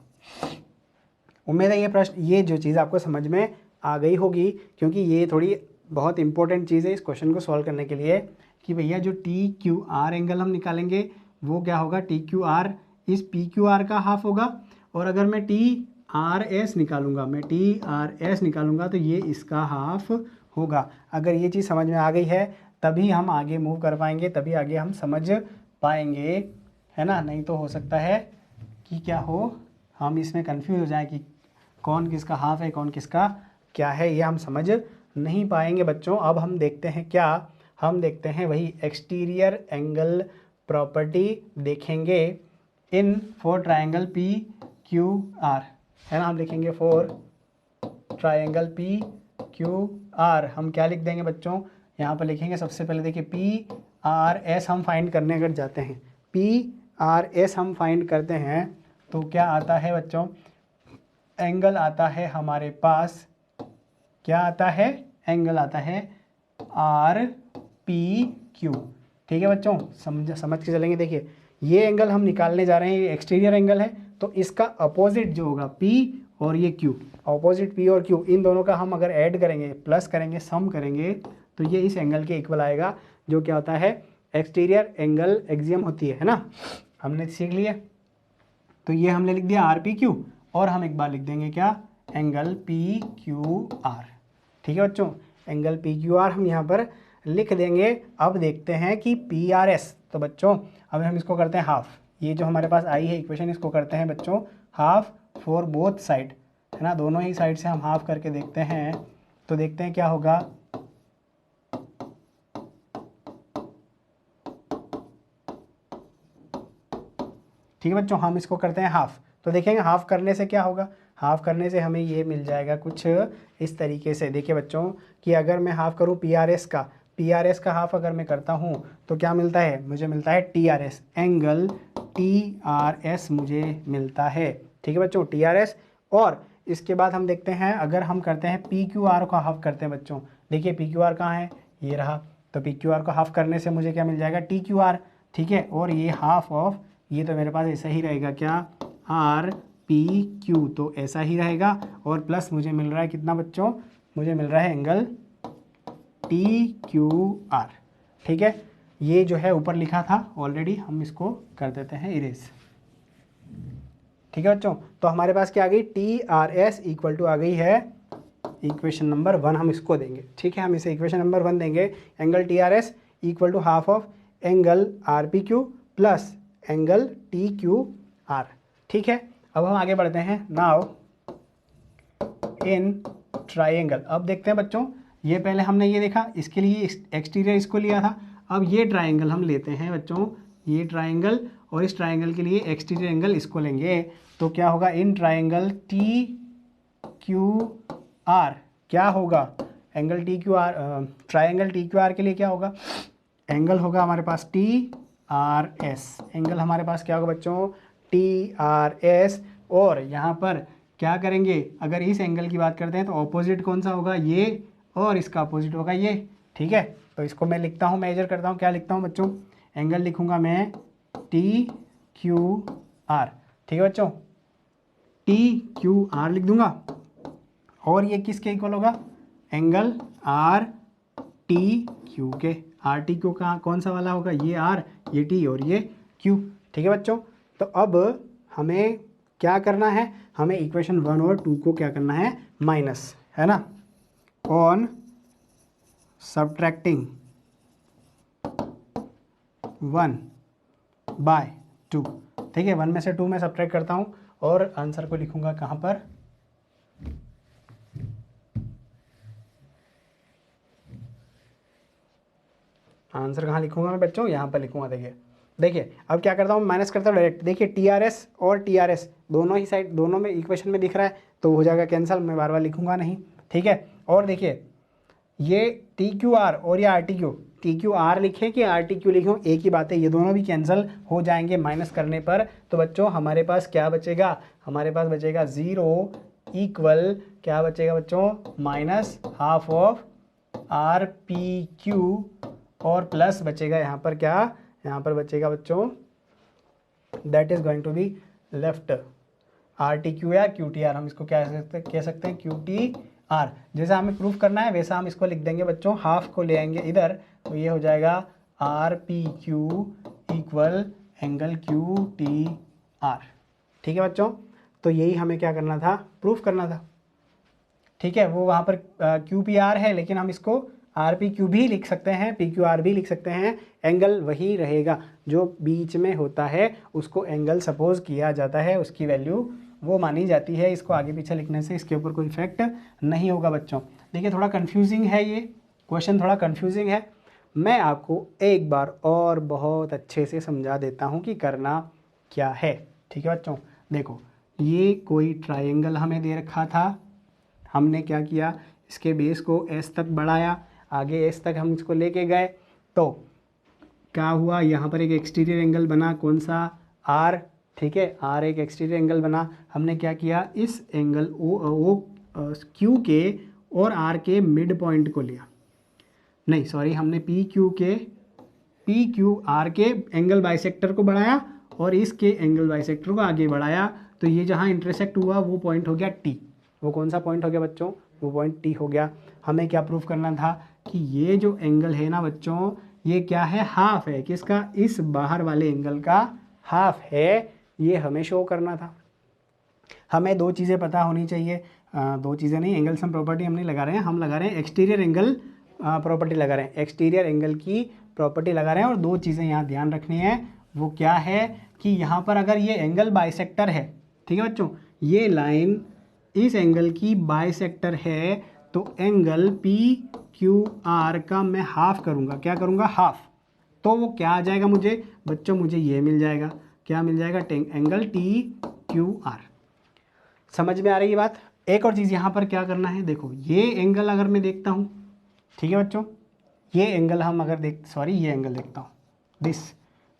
उम्मीद है ये प्रश्न, ये जो चीज़ आपको समझ में आ गई होगी, क्योंकि ये थोड़ी बहुत इंपॉर्टेंट चीज़ है इस क्वेश्चन को सॉल्व करने के लिए, कि भैया जो टी क्यू आर एंगल हम निकालेंगे वो क्या होगा, टी क्यू आर इस पी क्यू आर का हाफ होगा, और अगर मैं टी आर एस निकालूंगा तो ये इसका हाफ होगा। अगर ये चीज़ समझ में आ गई है तभी हम आगे मूव कर पाएंगे, तभी आगे हम समझ पाएंगे, है ना। नहीं तो हो सकता है कि क्या हो, हम इसमें कंफ्यूज हो जाए कि कौन किसका हाफ है कौन किसका क्या है, ये हम समझ नहीं पाएंगे बच्चों। अब हम देखते हैं क्या हम देखते हैं वही एक्सटीरियर एंगल प्रॉपर्टी देखेंगे in for triangle P Q are, है ना। हम लिखेंगे for triangle P Q are, हम क्या लिख देंगे बच्चों, यहाँ पर लिखेंगे सबसे पहले देखिए पी आर एस हम फाइंड करने अगर जाते हैं, पी आर एस हम फाइंड करते हैं तो क्या आता है बच्चों, एंगल आता है हमारे पास, क्या आता है, एंगल आता है आर पी क्यू। ठीक है बच्चों, समझ के चलेंगे। देखिए ये एंगल हम निकालने जा रहे हैं, ये एक्सटीरियर एंगल है, तो इसका अपोजिट जो होगा P और ये Q, अपोजिट P और Q, इन दोनों का हम अगर ऐड करेंगे, प्लस करेंगे, सम करेंगे, तो ये इस एंगल के इक्वल आएगा, जो क्या होता है, एक्सटीरियर एंगल एक्सियम होती है ना। हमने सीख लिया, तो ये हमने लिख दिया RPQ, और हम एक बार लिख देंगे क्या, एंगल PQR। ठीक है बच्चों, एंगल PQR हम यहाँ पर लिख देंगे। अब देखते हैं कि PRS, तो बच्चों अब हम इसको करते हैं हाफ, ये जो हमारे पास आई है इक्वेशन, इसको करते हैं बच्चों हाफ फॉर बोथ साइड, है ना, दोनों ही साइड से हम हाफ करके देखते हैं, तो देखते हैं क्या होगा। ठीक है बच्चों, हम इसको करते हैं हाफ, तो देखेंगे हाफ करने से क्या होगा, हाफ करने से हमें ये मिल जाएगा कुछ इस तरीके से। देखिए बच्चों कि अगर मैं हाफ करूँ PRS का हाफ अगर मैं करता हूँ तो क्या मिलता है, मुझे मिलता है TRS, एंगल TRS मुझे मिलता है। ठीक है बच्चों, TRS। और इसके बाद हम देखते हैं, अगर हम करते हैं PQR को हाफ करते हैं बच्चों, देखिए PQR कहाँ है, ये रहा, तो PQR को हाफ करने से मुझे क्या मिल जाएगा, TQR। ठीक है, और ये हाफ ऑफ, ये तो मेरे पास ऐसा ही रहेगा क्या, RPQ, तो ऐसा ही रहेगा, और प्लस मुझे मिल रहा है कितना बच्चों, मुझे मिल रहा है एंगल TQR। ठीक है, ये जो है ऊपर लिखा था ऑलरेडी, हम इसको कर देते हैं इरेज। ठीक है बच्चों, तो हमारे पास क्या आ गई, TRS इक्वल टू आ गई है इक्वेशन नंबर 1, हम इसको देंगे। ठीक है, हम इसे इक्वेशन नंबर 1 देंगे, angle TRS equal to half of angle RPQ plus angle TQR। ठीक है, अब हम आगे बढ़ते हैं। नाउ इन ट्राइंगल, अब देखते हैं बच्चों, ये पहले हमने ये देखा, इसके लिए एक्सटीरियर इसको लिया था, अब ये ट्राइंगल हम लेते हैं बच्चों, ये ट्राइंगल, और इस ट्राइंगल के लिए एक्सटीरियर एंगल इसको लेंगे, तो क्या होगा, इन ट्राइंगल TQR क्या होगा, एंगल TQR, ट्राइंगल TQR के लिए क्या होगा, एंगल होगा हमारे पास TRS, एंगल हमारे पास क्या होगा बच्चों, TRS। और यहाँ पर क्या करेंगे, अगर इस एंगल की बात करते हैं तो ऑपोजिट कौन सा होगा, ये, और इसका अपोजिट होगा ये। ठीक है, तो इसको मैं लिखता हूँ, मेजर करता हूँ, क्या लिखता हूँ बच्चों, एंगल लिखूंगा मैं TQR। ठीक है बच्चों, TQR लिख दूंगा, और ये किसके इक्वल होगा, एंगल RTQ के, RTQ का कौन सा वाला होगा, ये R, ये T और ये Q। ठीक है बच्चों, तो अब हमें क्या करना है, हमें इक्वेशन 1 और 2 को क्या करना है, माइनस, है ना, ऑन सब्ट्रैक्टिंग 1/2। ठीक है, 1 में से 2 में सब्ट्रैक्ट करता हूँ, और आंसर को लिखूंगा कहाँ पर, आंसर कहाँ लिखूंगा मैं बच्चों, यहाँ पर लिखूंगा। देखिए अब क्या करता हूँ, माइनस करता हूँ डायरेक्ट। देखिए TRS और TRS दोनों ही साइड, दोनों में इक्वेशन में दिख रहा है, तो हो जाएगा कैंसिल, मैं बार बार लिखूंगा नहीं। ठीक है, और देखिए ये TQR और ये RTQ, TQR लिखें कि RTQ लिखें, एक ही बात है, ये दोनों भी कैंसिल हो जाएंगे माइनस करने पर। तो बच्चों हमारे पास क्या बचेगा, हमारे पास बचेगा 0 इक्वल क्या बचेगा बच्चों, माइनस हाफ ऑफ RPQ, और प्लस बचेगा यहाँ पर क्या, यहाँ पर बचेगा बच्चों, that is going to be left RTQ या QTR, हम इसको क्या कह सकते हैं, QTR। जैसा हमें प्रूफ करना है वैसा हम इसको लिख देंगे बच्चों, हाफ को ले आएंगे इधर, तो ये हो जाएगा RPQ इक्वल एंगल QTR। ठीक है बच्चों, तो यही हमें क्या करना था, प्रूफ करना था। ठीक है, वो वहाँ पर QPR है, लेकिन हम इसको RPQ भी लिख सकते हैं, PQR भी लिख सकते हैं, एंगल वही रहेगा, जो बीच में होता है उसको एंगल सपोज किया जाता है, उसकी वैल्यू वो मानी जाती है। इसको आगे पीछे लिखने से इसके ऊपर कोई इफेक्ट नहीं होगा बच्चों। देखिए थोड़ा कन्फ्यूजिंग है, ये क्वेश्चन थोड़ा कन्फ्यूजिंग है, मैं आपको एक बार और बहुत अच्छे से समझा देता हूँ कि करना क्या है। ठीक है बच्चों, देखो ये कोई ट्रायंगल हमें दे रखा था, हमने क्या किया, इसके बेस को एस तक बढ़ाया, आगे एस तक हम इसको लेके गए, तो क्या हुआ, यहाँ पर एक एक्सटीरियर एंगल बना, कौन सा, आर। ठीक है, आर एक एक्सटीरियर एंगल बना। हमने क्या किया, इस एंगल ओ क्यू के और आर के मिड पॉइंट को लिया, नहीं सॉरी, हमने पी क्यू आर के एंगल बाइसेक्टर को बढ़ाया और इसके एंगल बाइसेक्टर को आगे बढ़ाया, तो ये जहाँ इंटरसेक्ट हुआ वो पॉइंट हो गया टी। वो कौन सा पॉइंट हो गया बच्चों, वो पॉइंट टी हो गया। हमें क्या प्रूफ करना था कि ये जो एंगल है ना बच्चों, ये क्या है, हाफ है, किसका, इस बाहर वाले एंगल का हाफ है, ये हमें शो करना था। हमें दो चीज़ें पता होनी चाहिए, दो चीज़ें नहीं, एंगल सम प्रॉपर्टी हम नहीं लगा रहे हैं, हम लगा रहे हैं एक्सटीरियर एंगल प्रॉपर्टी लगा रहे हैं, एक्सटीरियर एंगल की प्रॉपर्टी लगा रहे हैं। और दो चीज़ें यहाँ ध्यान रखनी है, वो क्या है कि यहाँ पर अगर ये एंगल बाइसेक्टर है, ठीक है बच्चों, ये लाइन इस एंगल की बाइसेक्टर है, तो एंगल पी क्यू आर का मैं हाफ करूँगा, क्या करूँगा, हाफ। तो वो क्या आ जाएगा मुझे बच्चों, मुझे ये मिल जाएगा, क्या मिल जाएगा, एंगल टी क्यू आर। समझ में आ रही है बात। एक और चीज़ यहाँ पर क्या करना है, देखो ये एंगल अगर मैं देखता हूँ, ठीक है बच्चों, ये एंगल हम अगर ये एंगल देखता हूँ, दिस।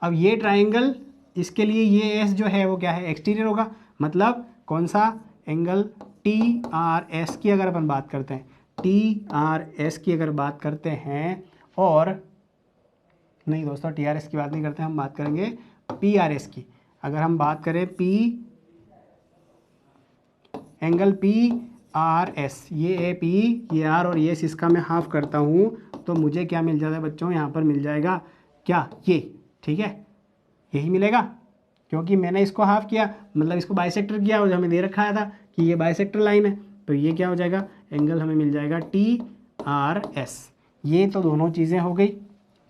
अब ये ट्राइंगल, इसके लिए ये एस जो है वो क्या है, एक्सटीरियर होगा, मतलब कौन सा, एंगल टी आर एस की अगर अपन बात करते हैं, टी आर एस की अगर बात करते हैं, और नहीं दोस्तों टी आर एस की बात नहीं करते, हम बात करेंगे पी आर एस की। अगर हम बात करें एंगल पी आर एस, ये ए पी, ये आर और ये एस, इसका मैं हाफ करता हूँ, तो मुझे क्या मिल जाता है बच्चों, यहाँ पर मिल जाएगा क्या, ये, ठीक है, यही मिलेगा, क्योंकि मैंने इसको हाफ किया, मतलब इसको बाइसेक्टर किया, और हमें दे रखा था कि ये बाइसेक्टर लाइन है, तो ये क्या हो जाएगा, एंगल हमें मिल जाएगा टी आर एस। ये तो दोनों चीज़ें हो गई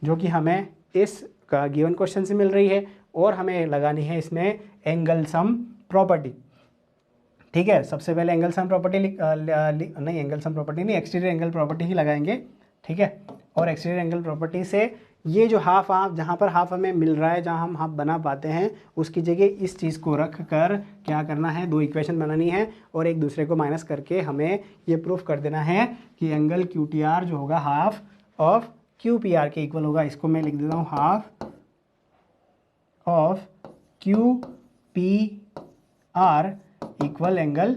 जो कि हमें इस गिवन क्वेश्चन से मिल रही है, और हमें लगानी है इसमें एंगल सम प्रॉपर्टी। ठीक है, सबसे पहले एंगल सम प्रॉपर्टी नहीं, एंगल सम प्रॉपर्टी नहीं, एक्सटीरियर एंगल प्रॉपर्टी ही लगाएंगे। ठीक है, और एक्सटीरियर एंगल प्रॉपर्टी से ये जो हाफ जहाँ पर हाफ हमें मिल रहा है, जहाँ हम हाफ बना पाते हैं, उसकी जगह इस चीज़ को रख कर क्या करना है, दो इक्वेशन बनानी है और एक दूसरे को माइनस करके हमें ये प्रूफ कर देना है कि एंगल क्यू टी आर जो होगा half of Q P R के इक्वल होगा। इसको मैं लिख देता हूँ, half of Q P R equal angle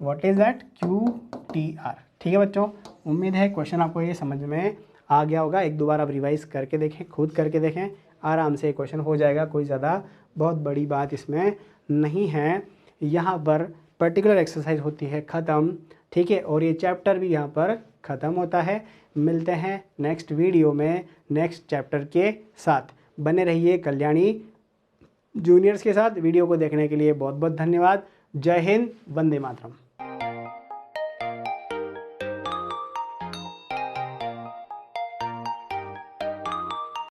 what is that, Q T R. ठीक है बच्चों, उम्मीद है क्वेश्चन आपको ये समझ में आ गया होगा। एक दो बार आप रिवाइज करके देखें, खुद करके देखें, आराम से क्वेश्चन हो जाएगा, कोई ज़्यादा बहुत बड़ी बात इसमें नहीं है। यहाँ पर पर्टिकुलर एक्सरसाइज होती है ख़त्म, ठीक है, और ये चैप्टर भी यहाँ पर ख़त्म होता है। मिलते हैं नेक्स्ट वीडियो में नेक्स्ट चैप्टर के साथ। बने रहिए कल्याणी जूनियर्स के साथ। वीडियो को देखने के लिए बहुत बहुत धन्यवाद। जय हिंद, वंदे मातरम।